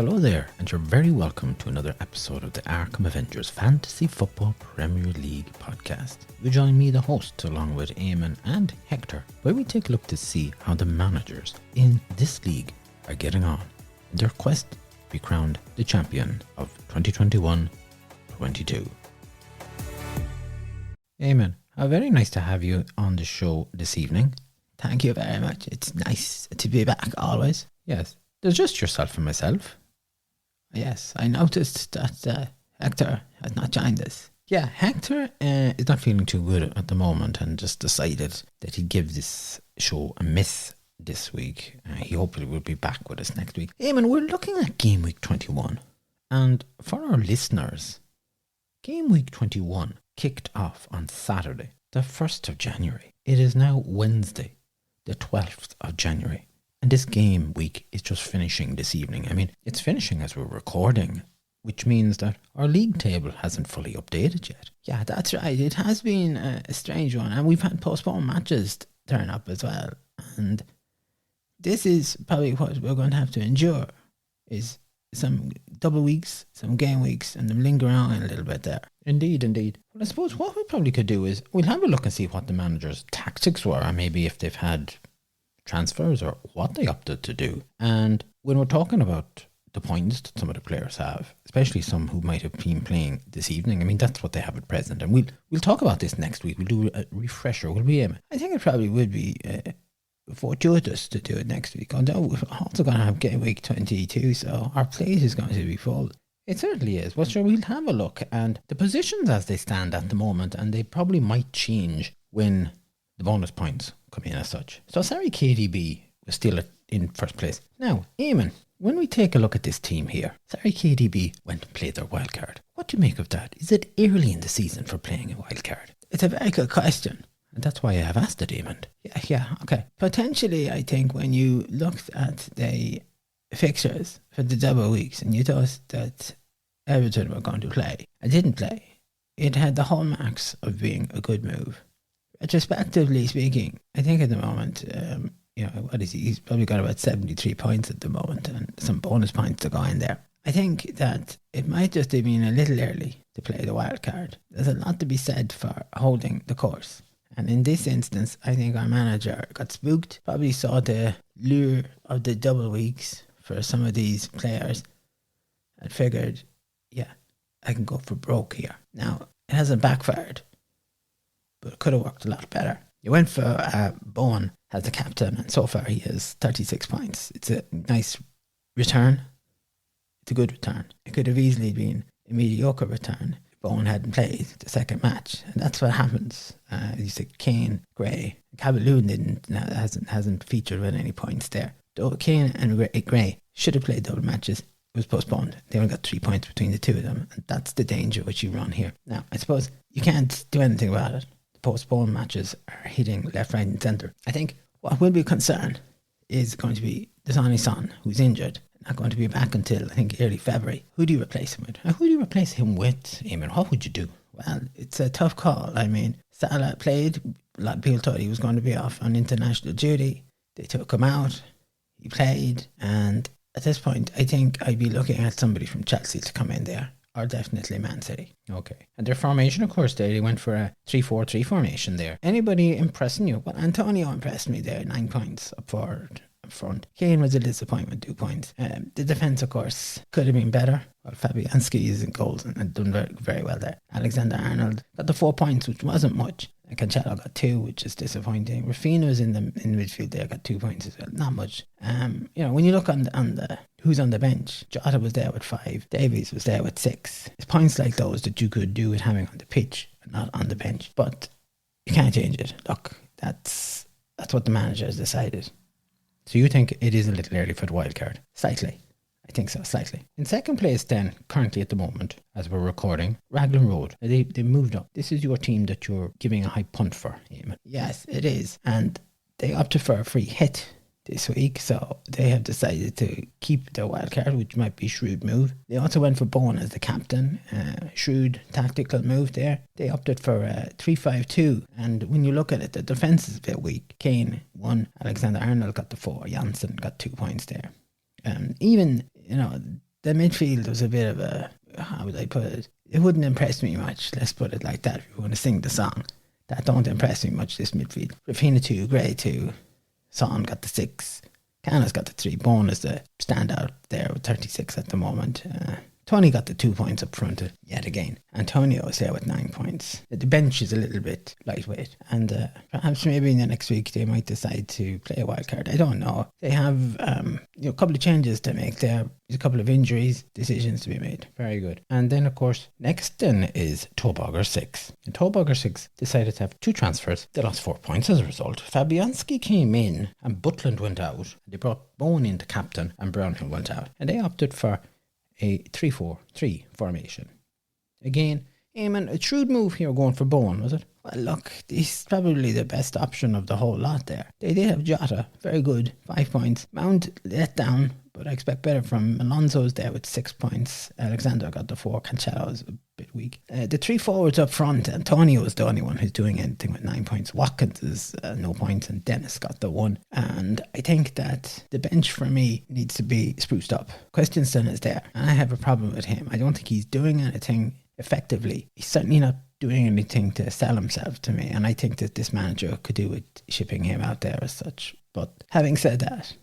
Hello there, and you're very welcome to another episode of the Arkham Avengers Fantasy Football Premier League podcast. You join me, the host, along with Eamon and Hector, where we take a look to see how the managers in this league are getting on in their quest to be crowned the champion of 2021-22. Eamon, very nice to have you on the show this evening. Thank you very much. It's nice to be back always. Yes, there's just yourself and myself. Yes, I noticed that Hector has not joined us. Yeah, Hector is not feeling too good at the moment and just decided that he'd give this show a miss this week. He hopefully will be back with us next week. Eamon, we're looking at Gameweek 21. And for our listeners, Gameweek 21 kicked off on Saturday, the 1st of January. It is now Wednesday, the 12th of January. And this game week is just finishing this evening. I mean, it's finishing as we're recording, which means that our league table hasn't fully updated yet. Yeah, that's right. It has been a strange one. And we've had postponed matches turn up as well. And this is probably what we're going to have to endure, is some double weeks, some game weeks, and them linger on a little bit there. Indeed. Well, I suppose what we probably could do is we'll have a look and see what the manager's tactics were, and maybe if they've had transfers or what they opted to do. And when we're talking about the points that some of the players have, especially some who might have been playing this evening, I mean, that's what they have at present. And we'll talk about this next week. We'll do a refresher, will we, Eamon? I think it probably would be fortuitous to do it next week, although we're also going to have game week 22, so our place is going to be full. It certainly is. Well, sure, we'll have a look. And the positions as they stand at the moment, and they probably might change when the bonus points come in as such. So sorry, KDB was still in first place. Now, Eamon, when we take a look at this team here, sorry, KDB went and played their wildcard. What do you make of that? Is it early in the season for playing a wildcard? It's a very good question. And that's why I have asked it, Eamon. Yeah, okay. Potentially, I think when you looked at the fixtures for the double weeks and you thought that Everton were going to play and didn't play, it had the hallmarks of being a good move. Retrospectively speaking, I think at the moment, what is he? He's probably got about 73 points at the moment and some bonus points to go in there. I think that it might just have been a little early to play the wild card. There's a lot to be said for holding the course. And in this instance, I think our manager got spooked, probably saw the lure of the double weeks for some of these players and figured, yeah, I can go for broke here. Now, it hasn't backfired, but it could have worked a lot better. You went for Bowen as the captain, and so far he has 36 points. It's a nice return. It's a good return. It could have easily been a mediocre return if Bowen hadn't played the second match, and that's what happens. You said Kane, Gray, Calvert-Lewin hasn't featured with any points there. Though Kane and Gray should have played double matches. It was postponed. They only got 3 points between the two of them, and that's the danger which you run here. Now, I suppose you can't do anything about it. Postponed matches are hitting left, right and centre. I think what will be a concern is going to be Dasani Son, who's injured, not going to be back until I think early February. Who do you replace him with? Who do you replace him with, Eamon? What would you do? Well, it's a tough call. I mean, Salah played. A lot of people thought he was going to be off on international duty. They took him out. He played, and at this point, I think I'd be looking at somebody from Chelsea to come in there. Or definitely Man City. Okay. And their formation, of course, they went for a 3-4-3 formation there. Anybody impressing you? Well, Antonio impressed me there, 9 points up forward, up front. Kane was a disappointment, 2 points. The defence, of course, could have been better. Well, Fabianski is in goals and done very, very well there. Alexander-Arnold got the 4 points, which wasn't much. And Cancelo got 2, which is disappointing. Rafinha's in midfield there, got 2 points as well. Not much. When you look on the who's on the bench, Jota was there with 5. Davies was there with 6. It's points like those that you could do with having on the pitch, but not on the bench. But you can't change it. Look, that's what the manager has decided. So you think it is a little early for the wild card? Slightly. I think so, slightly. In second place then, currently at the moment, as we're recording, Raglan Road. They moved up. This is your team that you're giving a high punt for, Eamon. Yes, it is. And they opted for a free hit this week, so they have decided to keep their wild card, which might be a shrewd move. They also went for Bowen as the captain, shrewd tactical move there. They opted for a 3-5-2, and when you look at it, the defence is a bit weak. Kane 1, Alexander-Arnold got the 4, Janssen got 2 points there. Even the midfield was a bit of a, how would I put it? It wouldn't impress me much, let's put it like that, if you want to sing the song. That don't impress me much, this midfield. Rafina 2, Gray 2, Son got the 6, Cana's got the 3, Bone is the standout there with 36 at the moment. Tony got the 2 points up front yet again. Antonio is there with 9 points. The bench is a little bit lightweight, and perhaps maybe in the next week they might decide to play a wild card. I don't know. They have a couple of changes to make there. There's a couple of injuries, decisions to be made. Very good. And then, of course, next then is Tobogger 6. And Tobogger 6 decided to have 2 transfers. They lost 4 points as a result. Fabianski came in and Butland went out. They brought Bone into captain and Brownhill went out. And they opted for a 3-4-3 formation. Again, Eamon, a shrewd move here going for Bone, was it? Well, look, he's probably the best option of the whole lot there. They did have Jota, very good, 5 points. Mount let down, but I expect better from Alonso's there with 6 points. Alexander got the 4. Cancelo's a bit weak. The 3 forwards up front, Antonio is the only one who's doing anything with 9 points. Watkins is no points, and Dennis got the 1. And I think that the bench for me needs to be spruced up. Questionson is there, and I have a problem with him. I don't think he's doing anything effectively. He's certainly not doing anything to sell himself to me, and I think that this manager could do with shipping him out there as such. But having said that,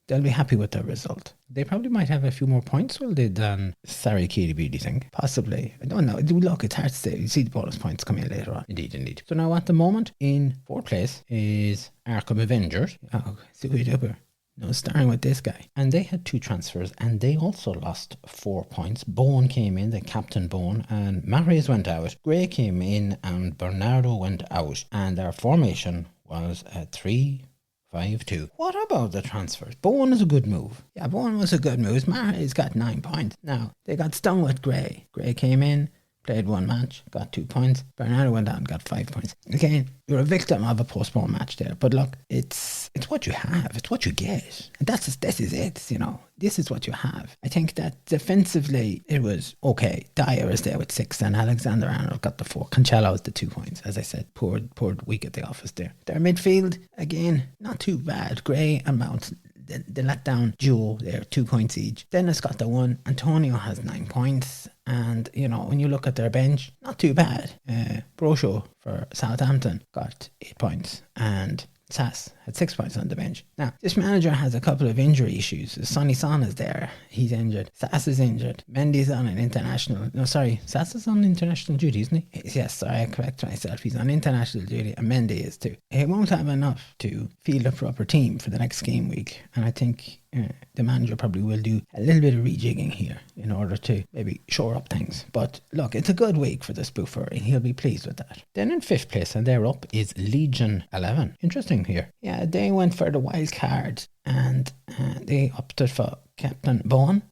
they'll be happy with their result. They probably might have a few more points, will they, than Sarri Kirby, do you think? Possibly. I don't know. Look, it's hard to say. You see the bonus points coming later on. Indeed. So now at the moment, in 4th place is Arkham Avengers. Oh, super duper. No, starting with this guy. And they had 2 transfers, and they also lost 4 points. Bone came in, the captain Bone, and Marius went out. Gray came in, and Bernardo went out. And their formation was a 3-5-2. What about the transfers? Bone is a good move. Yeah, Bone was a good move. Marius got 9 points. Now, they got stung with Gray. Gray came in, played 1 match, got 2 points. Bernardo went out and got 5 points. Again, you're a victim of a postponed match there. But look, it's what you have. It's what you get. And this is it, you know. This is what you have. I think that defensively, it was okay. Dyer is there with 6 and Alexander Arnold got the 4. Cancelo has the 2 points. As I said, poor week at the office there. Their midfield, again, not too bad. Gray and Mount, the letdown duo there, 2 points each. Dennis got the 1. Antonio has 9 points. And, you know, when you look at their bench, not too bad. Brosho for Southampton got 8 points. And Sass had 6 points on the bench. Now, this manager has a couple of injury issues. Sonny Son is there. He's injured. Sass is injured. Mendy's on an international... No, sorry. Sass is on international duty, isn't he? Yes, sorry, I correct myself. He's on international duty, and Mendy is too. He won't have enough to field a proper team for the next game week. And I think the manager probably will do a little bit of rejigging here in order to maybe shore up things. But look, it's a good week for the spoofer, and he'll be pleased with that. Then in 5th place, and they're up, is Legion 11. Interesting here. Yeah, they went for the wild card, and they opted for Captain Bone,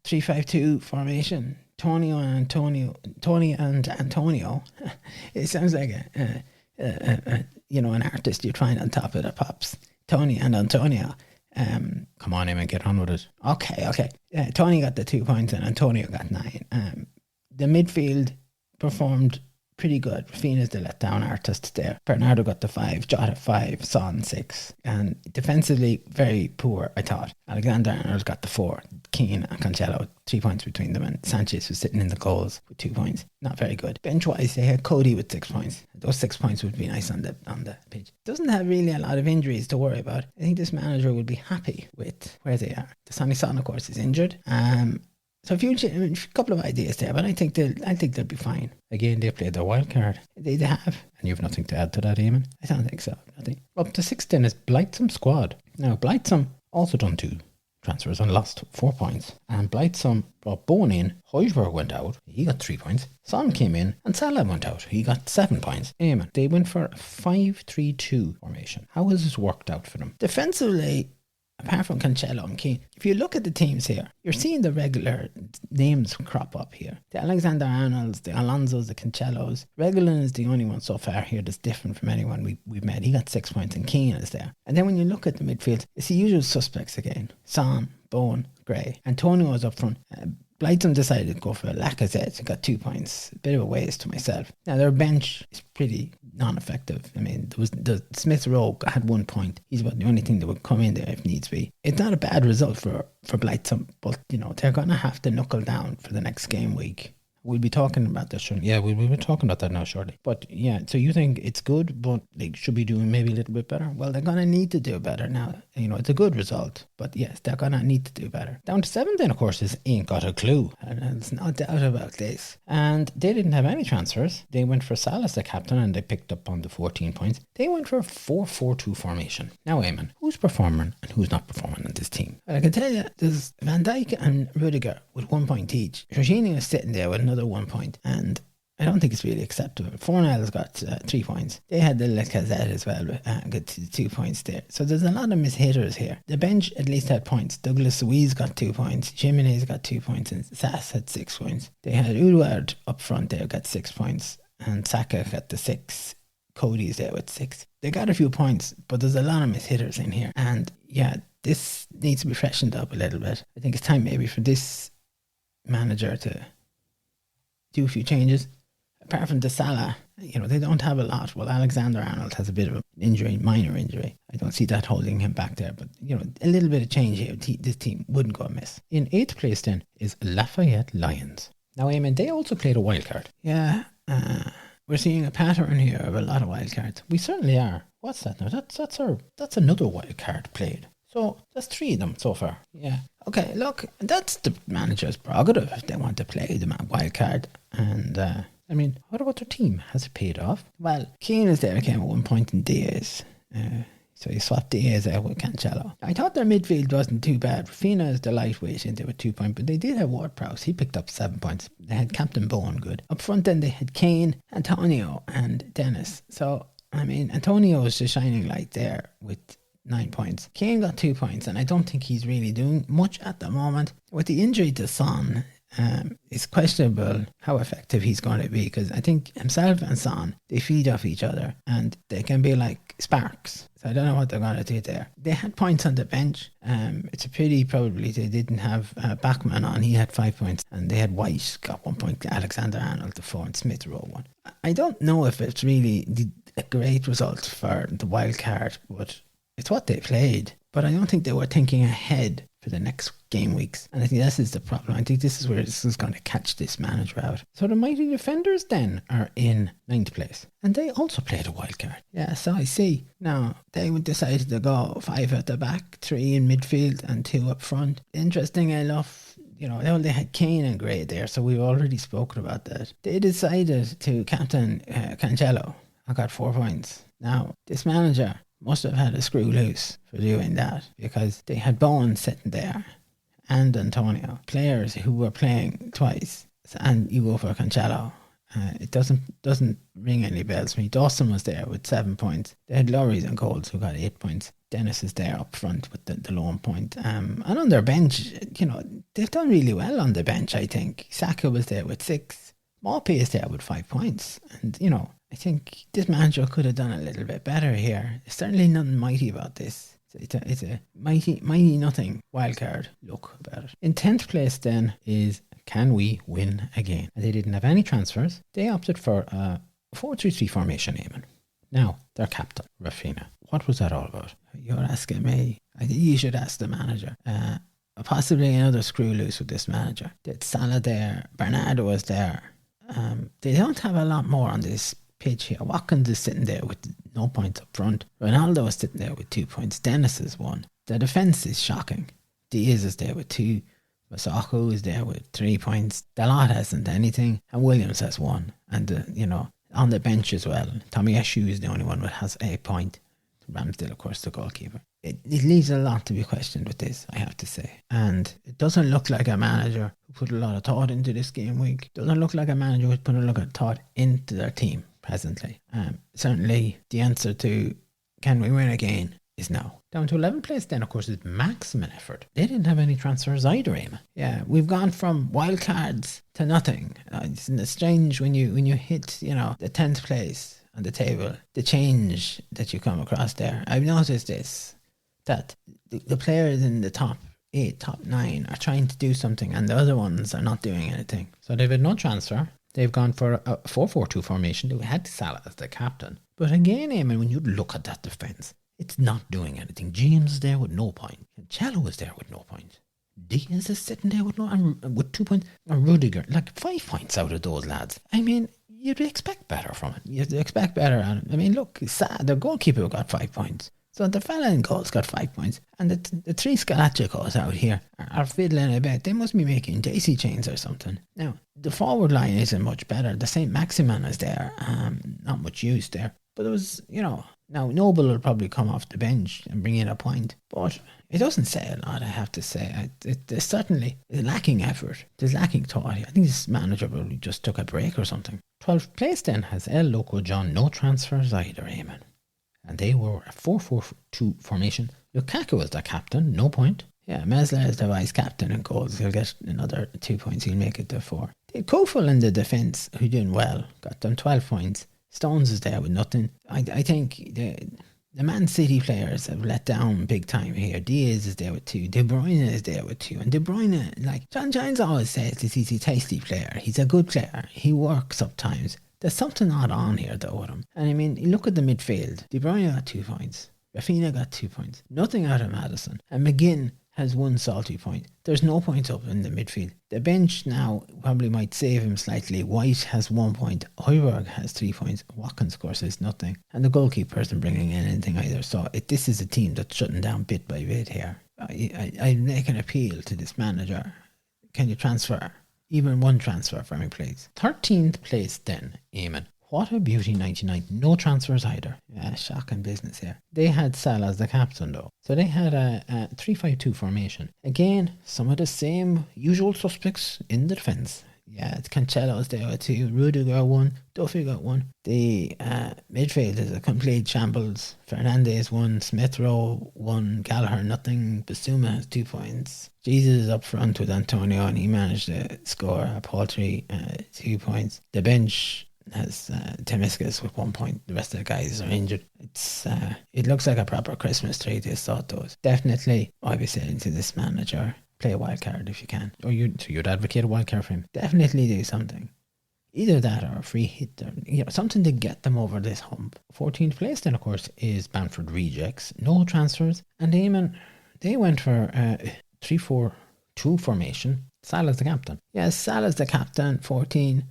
3-5-2 formation. Tony and Antonio. It sounds like an artist you'd find on top of the pops. Tony and Antonio. Come on, Eamon, get on with it. Okay. Tony got the 2 points and Antonio got 9. The midfield performed pretty good. Rafina's the letdown artist there. Bernardo got the 5, Jota 5, Son 6. And defensively, very poor, I thought. Alexander Arnold got the 4. Keane and Cancelo, 3 points between them. And Sanchez was sitting in the goals with 2 points. Not very good. Bench-wise, they had Cody with 6 points. Those 6 points would be nice on the pitch. Doesn't have really a lot of injuries to worry about. I think this manager would be happy with where they are. The Sonny Son, of course, is injured. So a couple of ideas there, but I think they'll be fine. Again, they played their wild card. They have. And you have nothing to add to that, Eamon? I don't think so. Nothing. Up to 6th then is Blightsome squad. Now, Blightsome also done 2 transfers and lost 4 points. And Blightsome brought Bone in. Højbjerg went out. He got 3 points. Son came in and Salah went out. He got 7 points. Eamon, they went for a 5-3-2 formation. How has this worked out for them? Defensively, apart from Cancelo and Keane, if you look at the teams here, you're seeing the regular names crop up here. The Alexander Arnolds, the Alonsos, the Cancelos. Reguilon is the only one so far here that's different from anyone we've met. He got 6 points and Keane is there. And then when you look at the midfield, it's the usual suspects again. Son, Bone, Gray. Antonio was up front. Blightsome decided to go for Lacazette. He got 2 points. A bit of a waste to myself. Now their bench is pretty non-effective. I mean, there was the Smith Rowe had 1 point. He's about the only thing that would come in there if needs be. It's not a bad result for Blythesome, but they're gonna have to knuckle down for the next game week. We'll be talking about this shortly. Yeah, we'll be talking about that now shortly. But yeah, so you think it's good, but they should be doing maybe a little bit better? Well, they're going to need to do better now. It's a good result. But yes, they're going to need to do better. Down to 7 then, of course, is Ain't Got a Clue. And there's no doubt about this. And they didn't have any transfers. They went for Salas, the captain, and they picked up on the 14 points. They went for a 4-4-2 formation. Now, Eamon, who's performing and who's not performing on this team? Well, I can tell you, there's Van Dijk and Rudiger with 1 point each. Jorginho is sitting there with another 1 point, and I don't think it's really acceptable. Fornell's got 3 points. They had the Lacazette as well, got 2 points there. So there's a lot of mishitters here. The bench at least had points. Douglas Luiz got 2 points. Jimenez got 2 points, and Sass had 6 points. They had Udward up front there, got 6 points, and Saka got the 6. Cody's there with 6. They got a few points, but there's a lot of mishitters in here. And yeah, this needs to be freshened up a little bit. I think it's time maybe for this manager to do a few changes. Apart from the Salah, they don't have a lot. Well, Alexander-Arnold has a bit of an injury, minor injury. I don't see that holding him back there. But, a little bit of change here. This team wouldn't go amiss. In 8th place then is Lafayette Lions. Now, Eamon, they also played a wildcard. Yeah, we're seeing a pattern here of a lot of wildcards. We certainly are. What's that now? That's another wildcard played. So that's 3 of them so far. Yeah. Okay, look, that's the manager's prerogative if they want to play the wildcard. And what about their team? Has it paid off? Well, Keane is there, came at 1 point in Diaz. So you swapped Diaz out with Cancelo. I thought their midfield wasn't too bad. Fina is the lightweight in there with 2 points, but they did have Ward-Prowse. He picked up 7 points. They had Captain Bowen good. Up front then they had Kane, Antonio and Dennis. So, Antonio is the shining light there with 9 points. Kane got 2 points, and I don't think he's really doing much at the moment. With the injury to Son, it's questionable how effective he's going to be, because I think himself and Son, they feed off each other and they can be like sparks. So I don't know what they're going to do there. They had points on the bench. It's a pity probably they didn't have Bachmann on. He had 5 points, and they had White got 1 point, Alexander-Arnold the 4, and Smith Rowe 1. I don't know if it's really a great result for the wild card, but it's what they played. But I don't think they were thinking ahead for the next game weeks. And I think this is the problem. I think this is where this is going to catch this manager out. So the Mighty Defenders then are in 9th place. And they also played a wild card. Yeah, so I see. Now, they decided to go 5 at the back, 3 in midfield and 2 up front. Interesting enough, they had Kane and Gray there, so we've already spoken about that. They decided to captain Cancelo. I got 4 points. Now, this manager must have had a screw loose for doing that, because they had Bowen sitting there and Antonio, players who were playing twice, and you go for Cancelo. It doesn't ring any bells for me. Dawson was there with 7 points. They had Lorries and Coles who got 8 points. Dennis is there up front with the lone point. And on their bench, they've done really well on the bench, I think. Saka was there with 6. Maupay is there with 5 points. And, I think this manager could have done a little bit better here. There's certainly nothing mighty about this. It's a mighty nothing wildcard look about it. In 10th place then is Can We Win Again? And they didn't have any transfers. They opted for a 4-3-3 formation, Eamon. Now, their captain, Rafinha. What was that all about? You're asking me. I think you should ask the manager. Possibly another screw loose with this manager. They had Salah there. Bernardo was there. They don't have a lot more on this pitch here. Watkins is sitting there with no points up front. Ronaldo is sitting there with 2 points. Dennis is 1. The defence is shocking. Diaz is there with 2. Masako is there with 3 points. Dalot hasn't anything, and Williams has 1. And on the bench as well, Tommy Eshu is the only one that has a point. Ramsdale, of course, the goalkeeper. It leaves a lot to be questioned with this, I have to say. And it doesn't look like a manager who put a lot of thought into this game week. Doesn't look like a manager who's put a lot of thought into their team presently. Certainly the answer to can we win again is no. Down to 11th place then, of course, is Maximum Effort. They didn't have any transfers either, Eamon. Yeah, we've gone from wild cards to nothing. Isn't it strange when you hit, the 10th place on the table, the change that you come across there? I've noticed this, that the players in the top 8, top 9 are trying to do something, and the other ones are not doing anything. So they've had no transfer. They've gone for a 4-4-2 formation. They had Salah as the captain. But again, Eamon, when you look at that defence, it's not doing anything. James is there with no point. Cello is there with no point. Diaz is sitting there with 2 points. And Rudiger, like 5 points out of those lads. I mean, you'd expect better from it. You'd expect better. I mean, look, the goalkeeper got 5 points. So the fella in goals got 5 points. And the three Scalachicos out here are fiddling a bit. They must be making daisy chains or something. Now, the forward line isn't much better. The St. Maximin is there. Not much use there. But it was, now Noble will probably come off the bench and bring in a point. But it doesn't say a lot, I have to say. There's certainly lacking effort. There's lacking thought. I think this manager probably just took a break or something. 12th place then has El Loco John. No transfers either, Eamon. And they were a 4-4-2 formation. Lukaku was the captain, no point. Yeah, Mesler is the vice captain in goals. He'll get another 2 points. He'll make it to 4. Kofel in the defence, who doing well, got them 12 points. Stones is there with nothing. I think the Man City players have let down big time here. Diaz is there with 2. De Bruyne is there with 2. And De Bruyne, like John Giles always says, he's a tasty player. He's a good player. He works sometimes. There's something odd on here though with him. And I mean, you look at the midfield. De Bruyne got 2 points. Rafinha got 2 points. Nothing out of Maddison. And McGinn has 1 salty point. There's no points up in the midfield. The bench now probably might save him slightly. White has 1 point. Højbjerg has 3 points. Watkins, of course, is nothing. And the goalkeeper isn't bringing in anything either. So this is a team that's shutting down bit by bit here. I make an appeal to this manager. Can you transfer? Even one transfer for me, please. 13th place then, Eamon. What a beauty, 99. No transfers either. Yeah, shocking business here. They had Salah as the captain though. So they had a 3-5-2 formation. Again, some of the same usual suspects in the defence. Yeah, Cancelo's there with 2. Rudiger 1. Duffy got 1. The midfield is a complete shambles. Fernandes 1. Smith Rowe 1. Gallagher nothing. Basuma has 2 points. Jesus is up front with Antonio and he managed to score a paltry 2 points. The bench has Temiscus with 1 point. The rest of the guys are injured. It looks like a proper Christmas tree, this thought does. Definitely, I'd be saying to this manager, play a wild card if you can. So you'd advocate a wild card for him. Definitely do something. Either that or a free hit or something to get them over this hump. 14th place then, of course, is Bamford Rejects. No transfers. And Eamon, they went for 3-4-2 formation. Salah's the captain. Yes, Salah's the captain. 14.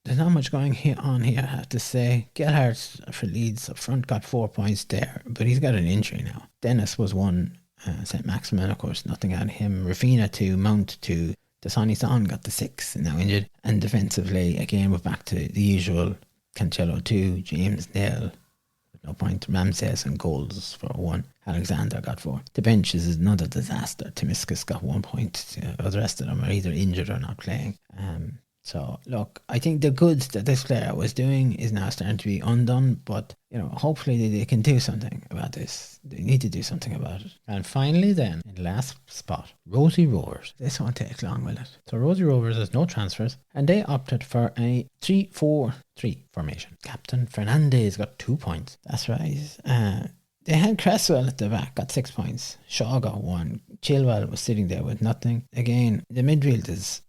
There's not much going on here, I have to say. Gelhardt for Leeds up front got 4 points there, but he's got an injury now. Dennis was 1. St. Maximin, of course, nothing out of him. Rafinha 2, Mount 2. Dasani Son got the 6 and now injured. And defensively, again, we're back to the usual. Cancelo 2, James 0. No point. Ramsey and goals for 1. Alexander got 4. The bench is another disaster. Temiscus got 1 point. The rest of them are either injured or not playing. So, look, I think the goods that this player was doing is now starting to be undone, but, hopefully they can do something about this. They need to do something about it. And finally then, in last spot, Rosie Rovers. This won't take long, will it? So Rosie Rovers has no transfers, and they opted for a 3-4-3 formation. Captain Fernandes got 2 points. That's right. They had Cresswell at the back, got 6 points. Shaw got 1. Chilwell was sitting there with nothing. Again, the midfield is,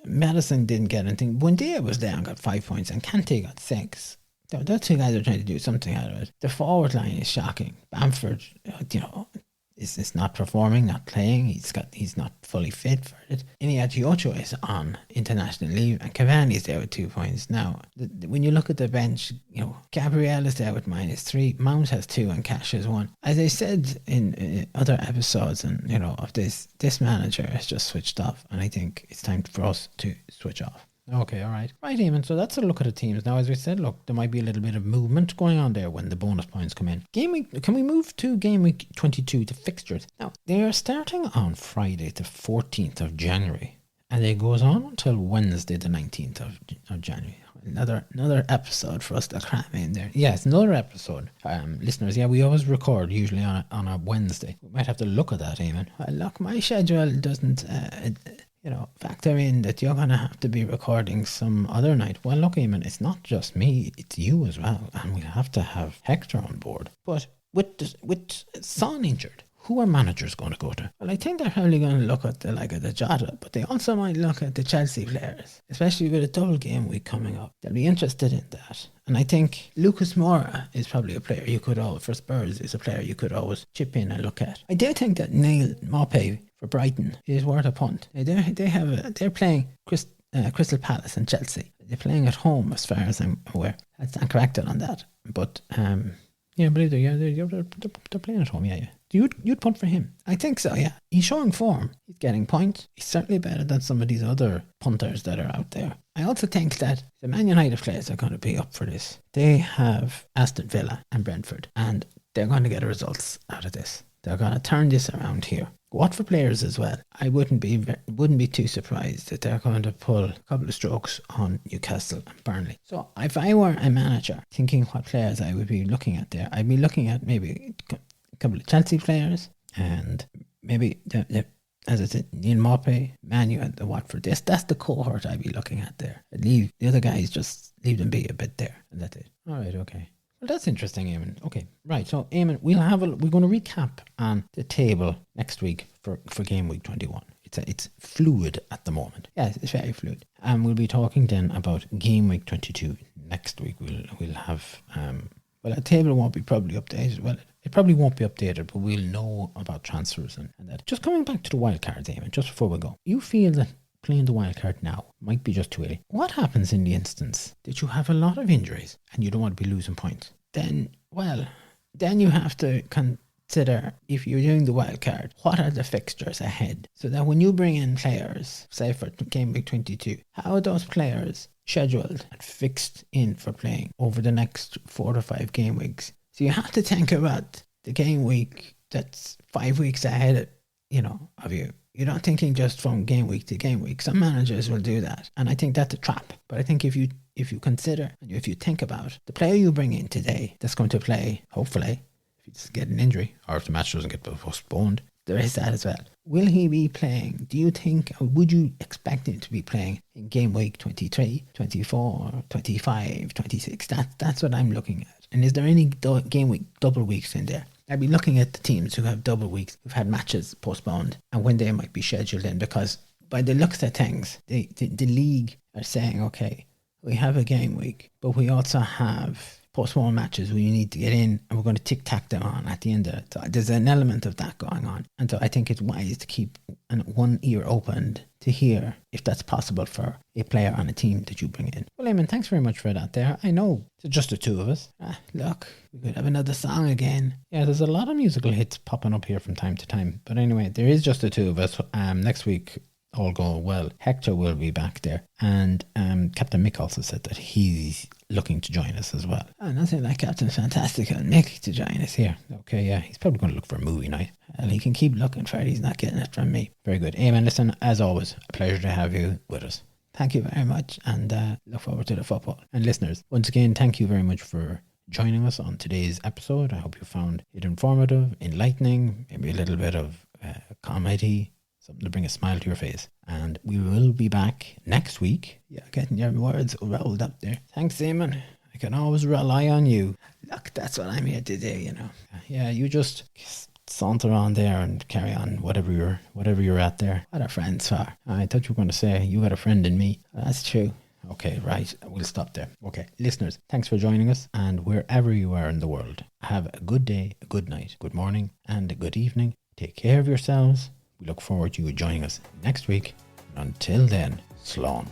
Madison didn't get anything. Buendia was there and got 5 points, and Kante got 6. Those 2 guys are trying to do something out of it. The forward line is shocking. Bamford, is not performing, not playing. He's not fully fit for it. Iniesta Ocho is on international leave, and Cavani is there with 2 points. Now, when you look at the bench, Gabriel is there with -3. Mount has 2 and Cash has 1. As I said in other episodes, and of this manager has just switched off, and I think it's time for us to switch off. Okay, all right. Right, Eamon, so that's a look at the teams. Now, as we said, look, there might be a little bit of movement going on there when the bonus points come in. Can we move to Game Week 22, the fixtures? Now, they are starting on Friday, the 14th of January, and it goes on until Wednesday, the 19th of January. Another episode for us to cram in there. Yes, another episode. Listeners, we always record usually on a Wednesday. We might have to look at that, Eamon. Look, my schedule doesn't... factor in that you're going to have to be recording some other night. Well, look, Eamon, it's not just me, it's you as well. And we'll have to have Hector on board. But with Son injured, who are managers going to go to? Well, I think they're probably going to look at the like of the Jota, but they also might look at the Chelsea players, especially with a double game week coming up. They'll be interested in that. And I think Lucas Moura is probably a player you could always, for Spurs, is a player you could always chip in and look at. I do think that Neil Maupay for Brighton is worth a punt. They're playing Crystal Palace and Chelsea. They're playing at home, as far as I'm aware. That's not corrected on that, but yeah, I believe they're playing at home. Yeah. You'd punt for him? I think so. Yeah, he's showing form. He's getting points. He's certainly better than some of these other punters that are out there. I also think that the Man United players are going to be up for this. They have Aston Villa and Brentford, and they're going to get results out of this. They're going to turn this around here. Watford players as well. I wouldn't be too surprised that they're going to pull a couple of strokes on Newcastle and Burnley. So if I were a manager thinking what players I would be looking at there, I'd be looking at maybe a couple of Chelsea players and maybe as I said, Neil Maupay, Manu and the Watford. That's the cohort I'd be looking at there. I'd leave the other guys, just leave them be a bit there, and that's it. All right, okay. Well, that's interesting, Eamon. Okay, right. So, Eamon, we're going to recap on the table next week for Game Week 21. It's fluid at the moment. Yeah, it's very fluid. And we'll be talking then about Game Week 22 next week. We'll have well, the table won't be probably updated. Well, it probably won't be updated, but we'll know about transfers and that. Just coming back to the wild cards, Eamon, just before we go, you feel that playing the wild card now might be just too early. What happens in the instance that you have a lot of injuries and you don't want to be losing points? Then you have to consider, if you're doing the wild card, what are the fixtures ahead? So that when you bring in players, say for Game Week 22, how are those players scheduled and fixed in for playing over the next 4 to 5 game weeks? So you have to think about the game week that's 5 weeks ahead of you. You're not thinking just from game week to game week. Some managers will do that, and I think that's a trap. But I think if you consider and if you think about the player you bring in today that's going to play, hopefully, if you just get an injury or if the match doesn't get postponed, there is that as well. Will he be playing? Do you think, or would you expect him to be playing in game week 23, 24, 25, 26? That's what I'm looking at. And is there any game week double weeks in there? I'd be looking at the teams who have double weeks, who've had matches postponed, and when they might be scheduled in, because by the looks of things, the league are saying, okay, we have a game week, but we also have postponed matches where you need to get in, and we're going to tic-tac them on at the end of it. So there's an element of that going on. And so I think it's wise to keep one ear opened to hear if that's possible for a player on a team that you bring in. Well, Eamon, thanks very much for that there. I know it's just the two of us. Look, we could have another song again. Yeah, there's a lot of musical hits popping up here from time to time. But anyway, there is just the two of us. Next week, all going well, Hector will be back there, and Captain Mick also said that he's looking to join us as well. Nothing like Captain Fantastical Mick to join us here. Okay, yeah, he's probably going to look for a movie night, and he can keep looking for it. He's not getting it from me. Very good. Eamon, listen, as always, a pleasure to have you with us. Thank you very much, and look forward to the football. And listeners, once again, thank you very much for joining us on today's episode. I hope you found it informative, enlightening, maybe a little bit of comedy, something to bring a smile to your face. And we will be back next week. Yeah, getting your words rolled up there. Thanks, Eamon. I can always rely on you. Look, that's what I'm here to do, Yeah, you just saunter on there and carry on whatever you're at there. What are friends for? I thought you were going to say you got a friend in me. That's true. Okay, right. We'll stop there. Okay, listeners, thanks for joining us. And wherever you are in the world, have a good day, a good night, good morning, and a good evening. Take care of yourselves. We look forward to you joining us next week. And until then, slán.